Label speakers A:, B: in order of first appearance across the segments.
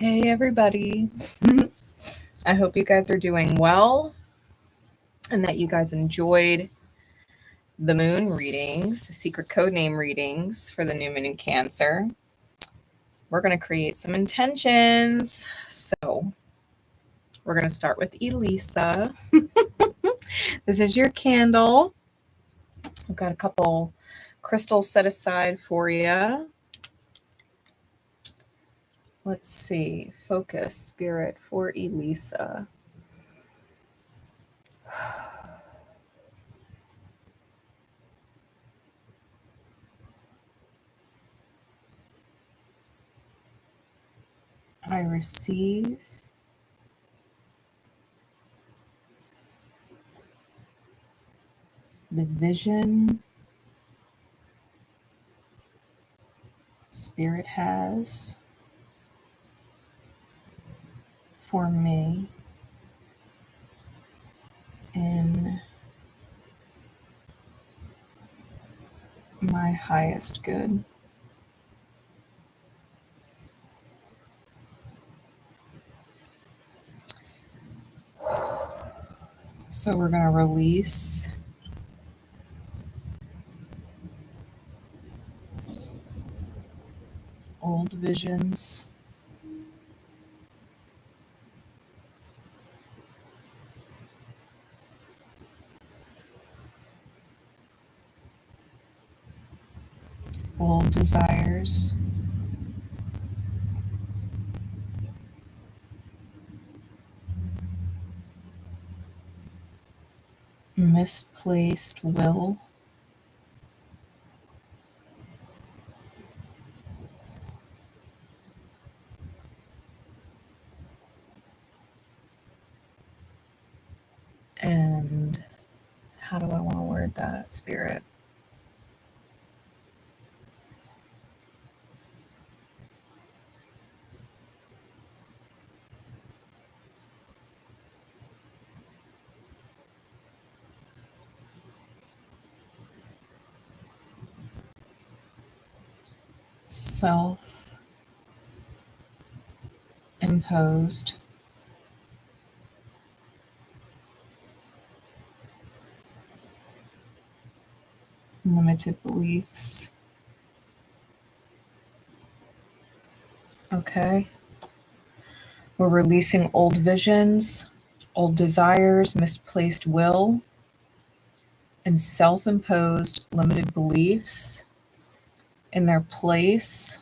A: Hey everybody. I hope you guys are doing well and that you guys enjoyed the moon readings, the secret code name readings for the new moon in Cancer. We're going to create some intentions. So we're going to start with Elisa. This is your candle. I've got a couple crystals set aside for you. Let's see. Focus, spirit for Elisa. I receive the vision Spirit has for me in my highest good. So we're going to release old visions, old desires, misplaced will, and how do I want to word that, Spirit? Self-imposed limited beliefs. Okay. We're releasing old visions, old desires, misplaced will, and self-imposed limited beliefs in their place.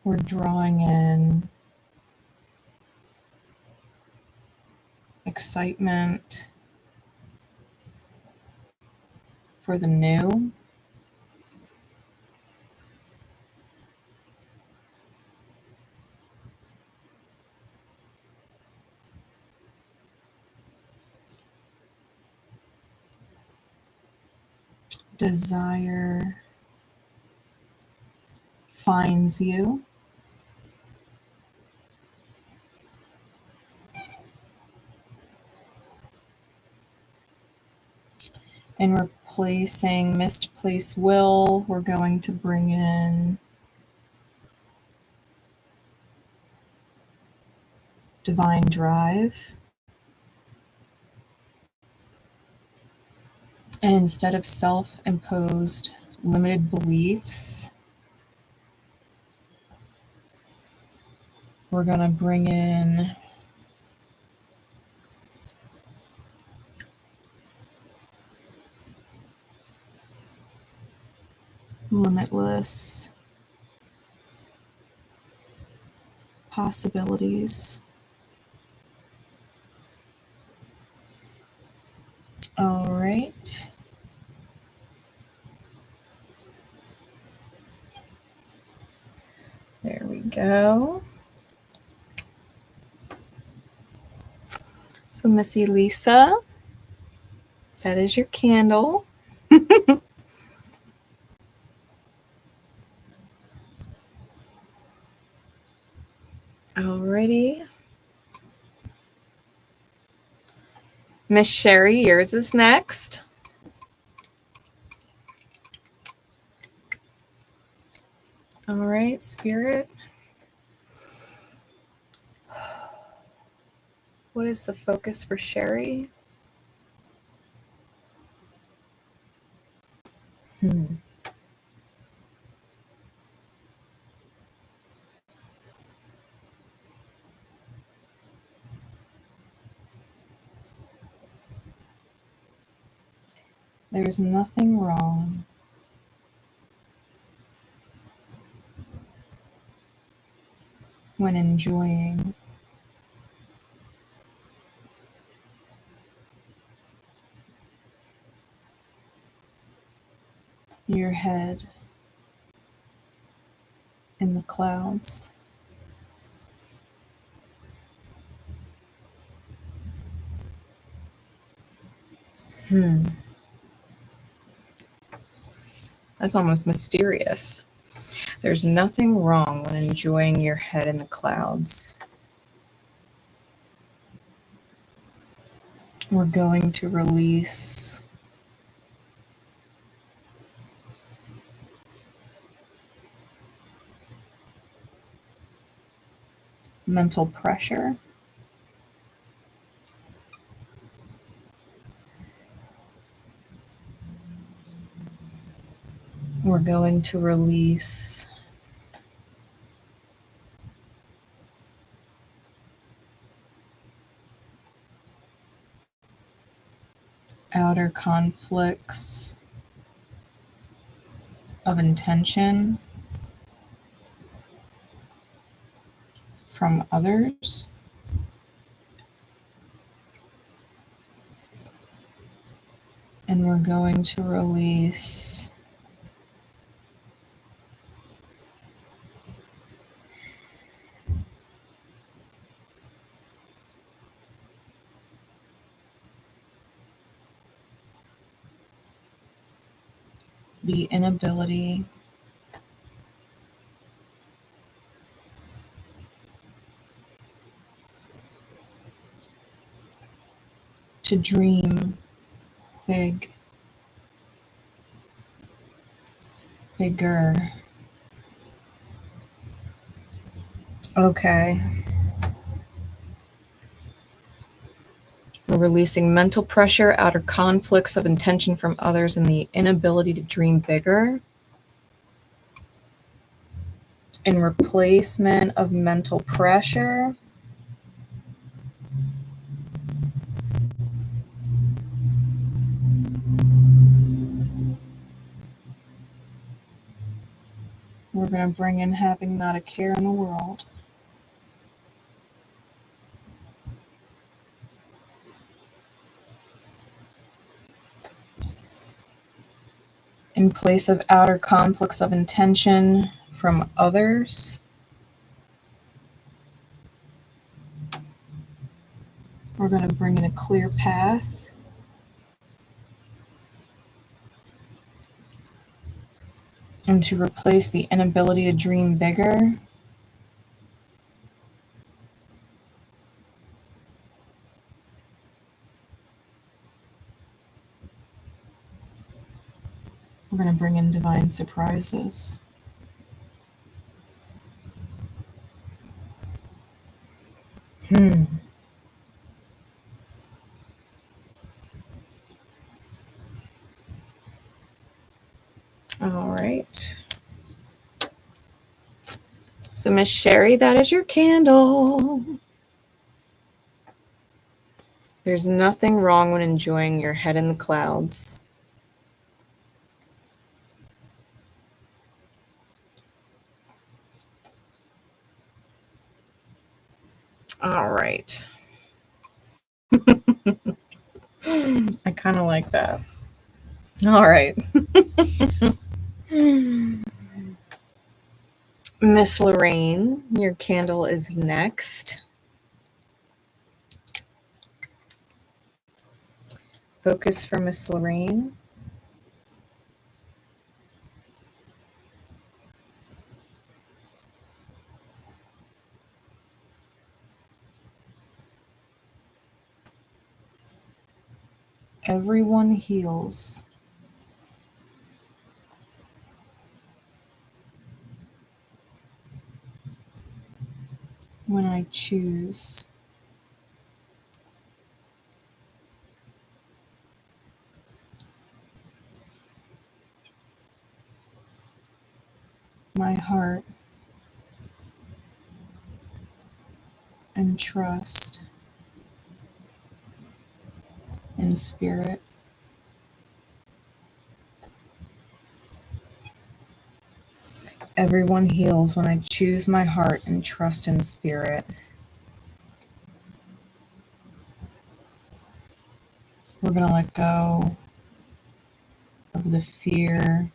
A: We're drawing in excitement for the new. Desire finds you. And replacing misplaced will, we're going to bring in divine drive. And instead of self-imposed limited beliefs, we're going to bring in limitless possibilities. All right. There we go. So Missy Lisa, that is your candle. Alrighty. Miss Sherry, yours is next. All right, Spirit. What is the focus for Sherry? There's nothing wrong when enjoying your head in the clouds. That's almost mysterious. There's nothing wrong when enjoying your head in the clouds. We're going to release mental pressure. We're going to release outer conflicts of intention from others. And we're going to release the inability to dream big, bigger. Okay. We're releasing mental pressure, outer conflicts of intention from others, and the inability to dream bigger. In replacement of mental pressure, we're going to bring in having not a care in the world. In place of outer conflicts of intention from others, we're going to bring in a clear path. And to replace the inability to dream bigger, we're going to bring in divine surprises. All right. So, Miss Sherry, that is your candle. There's nothing wrong when enjoying your head in the clouds. All right. I kind of like that. All right. Miss Lorraine, your candle is next. Focus for Miss Lorraine. Everyone heals. when I choose my heart and trust in spirit. Everyone heals when I choose my heart and trust in spirit. We're going to let go of the fear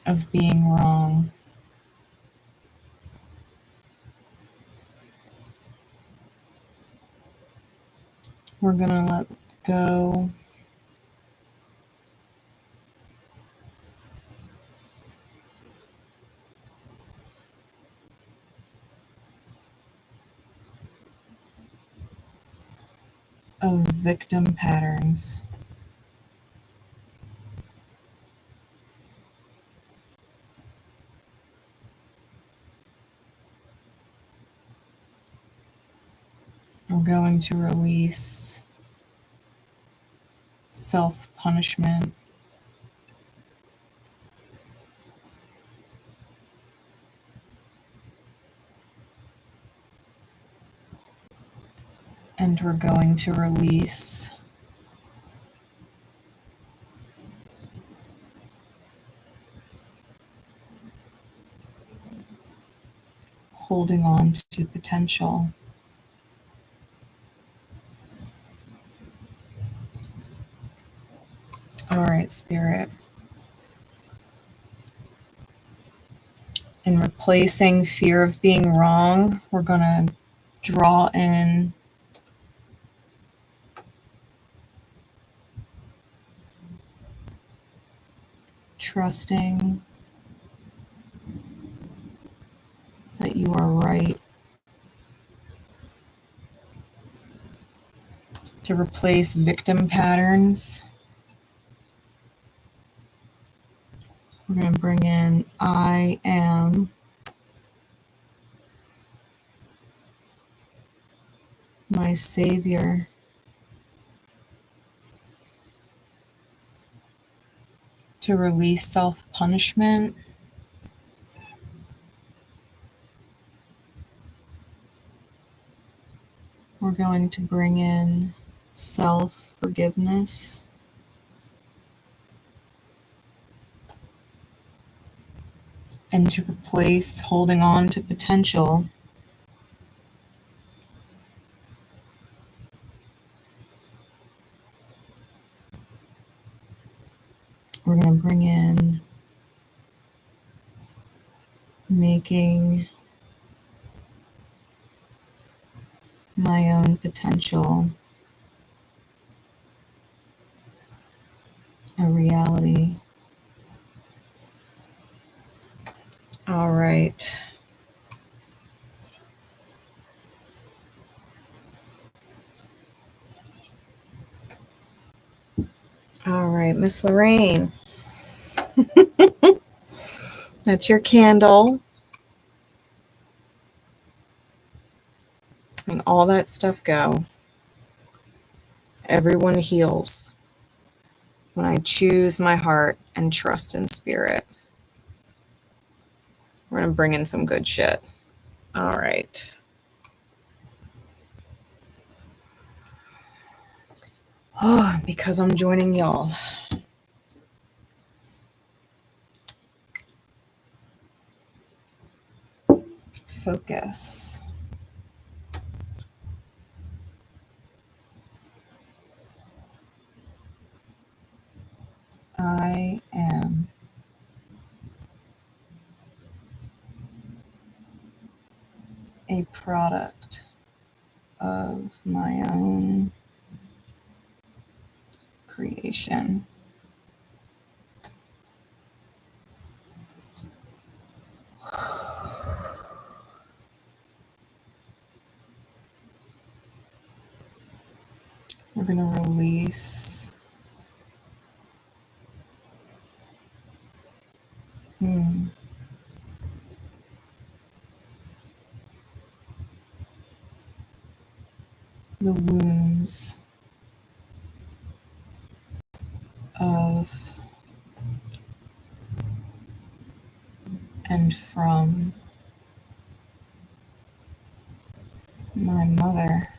A: of being wrong. We're going to let go of victim patterns. We're going to release self-punishment. And we're going to release holding on to potential. All right, Spirit. In replacing fear of being wrong, we're going to draw in trusting that you are right. To replace victim patterns, we're going to bring in I am my Savior. To release self-punishment, we're going to bring in self-forgiveness. And to replace holding on to potential, we're going to bring in making my own potential a reality. All right. All right, Miss Lorraine. That's your candle. And all that stuff go. Everyone heals when I choose my heart and trust in spirit. We're going to bring in some good shit. All right. Oh, because I'm joining y'all. Focus. I am a product of my own creation. We're going to release the wounds of and from my mother.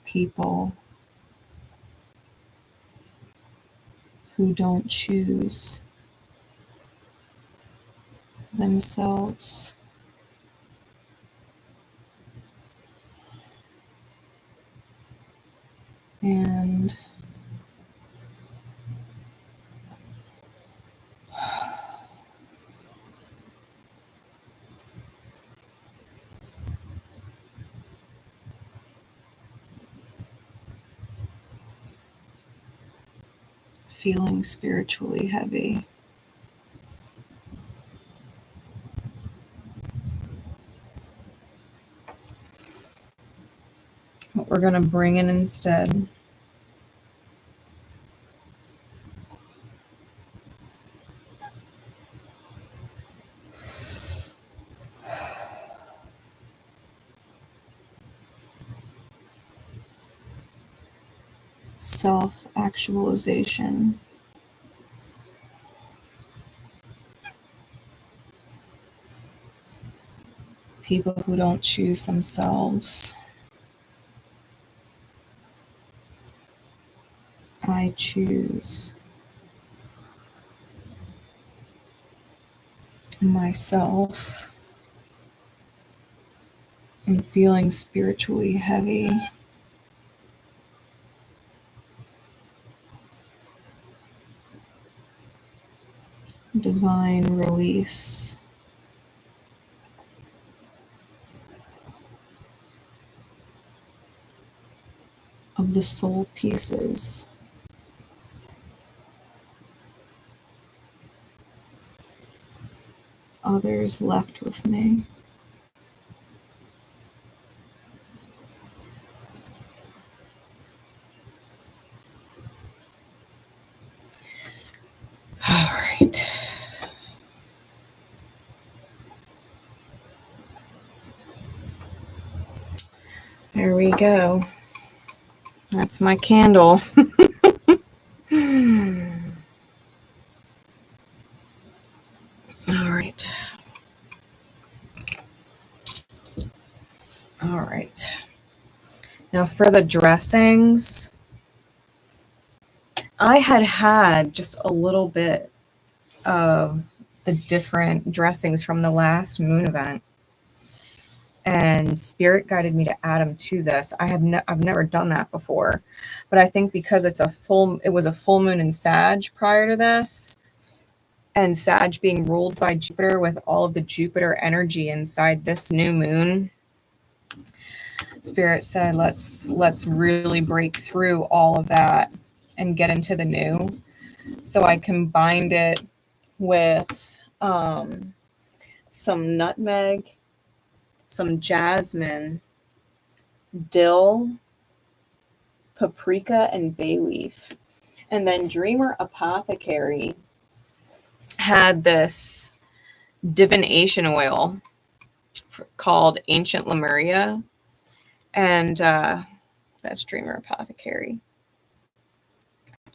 A: People who don't choose themselves. And feeling spiritually heavy. What we're going to bring in instead self-actualization. People who don't choose themselves. I choose myself. I'm feeling spiritually heavy. Divine release. Of the soul pieces. Others left with me. All right. There we go. That's my candle. All right. All right. Now for the dressings, I had just a little bit of the different dressings from the last moon event, and Spirit guided me to add them to this. I've never done that before, but I think because it was a full moon in Sag prior to this, and Sag being ruled by Jupiter with all of the Jupiter energy inside this new moon, Spirit said, let's really break through all of that and get into the new. So I combined it with some nutmeg, some jasmine, dill, paprika, and bay leaf. And then Dreamer Apothecary had this divination oil called Ancient Lemuria. And that's Dreamer Apothecary.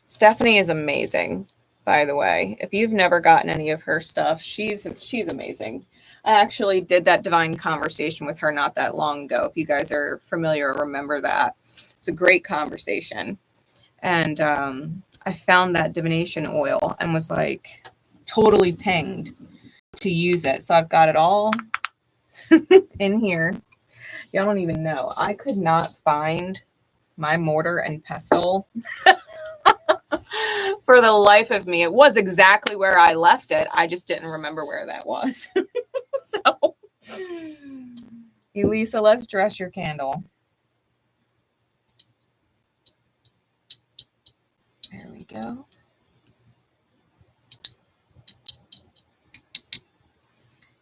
A: Stephanie is amazing, by the way. If you've never gotten any of her stuff, she's amazing. I actually did that divine conversation with her not that long ago. If you guys are familiar or remember that, it's a great conversation. And I found that divination oil and was like totally pinged to use it. So I've got it all in here. Y'all don't even know. I could not find my mortar and pestle for the life of me. It was exactly where I left it. I just didn't remember where that was. So, Elisa, let's dress your candle. There we go.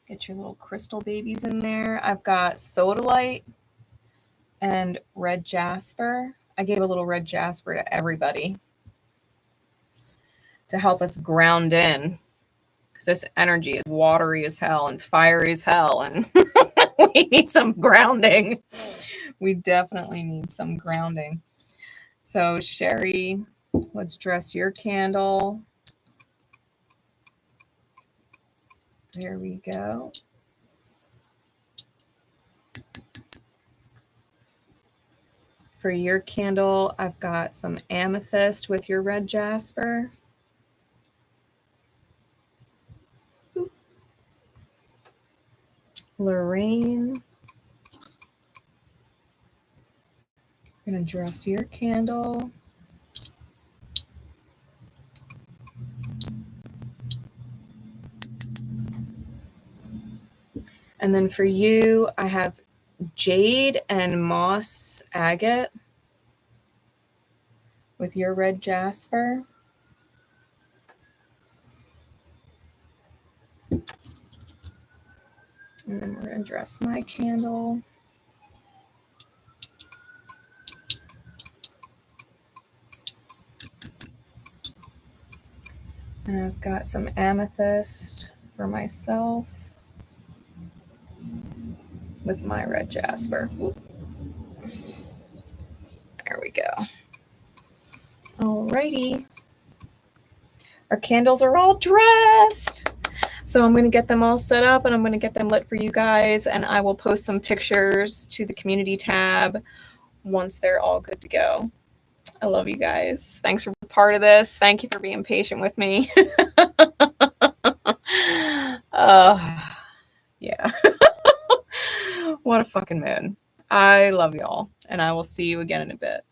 A: Get your little crystal babies in there. I've got sodalite and red jasper. I gave a little red jasper to everybody. to help us ground in, because this energy is watery as hell and fiery as hell, and we need some grounding. We definitely need some grounding. So Sherry, let's dress your candle. There we go. For your candle, I've got some amethyst with your red jasper. Lorraine, I'm going to dress your candle. And then for you, I have jade and moss agate with your red jasper. And then we're going to dress my candle. And I've got some amethyst for myself with my red jasper. There we go. Alrighty. Our candles are all dressed. So I'm going to get them all set up and I'm going to get them lit for you guys. And I will post some pictures to the community tab once they're all good to go. I love you guys. Thanks for being part of this. Thank you for being patient with me. Yeah. What a fucking moon. I love y'all, and I will see you again in a bit.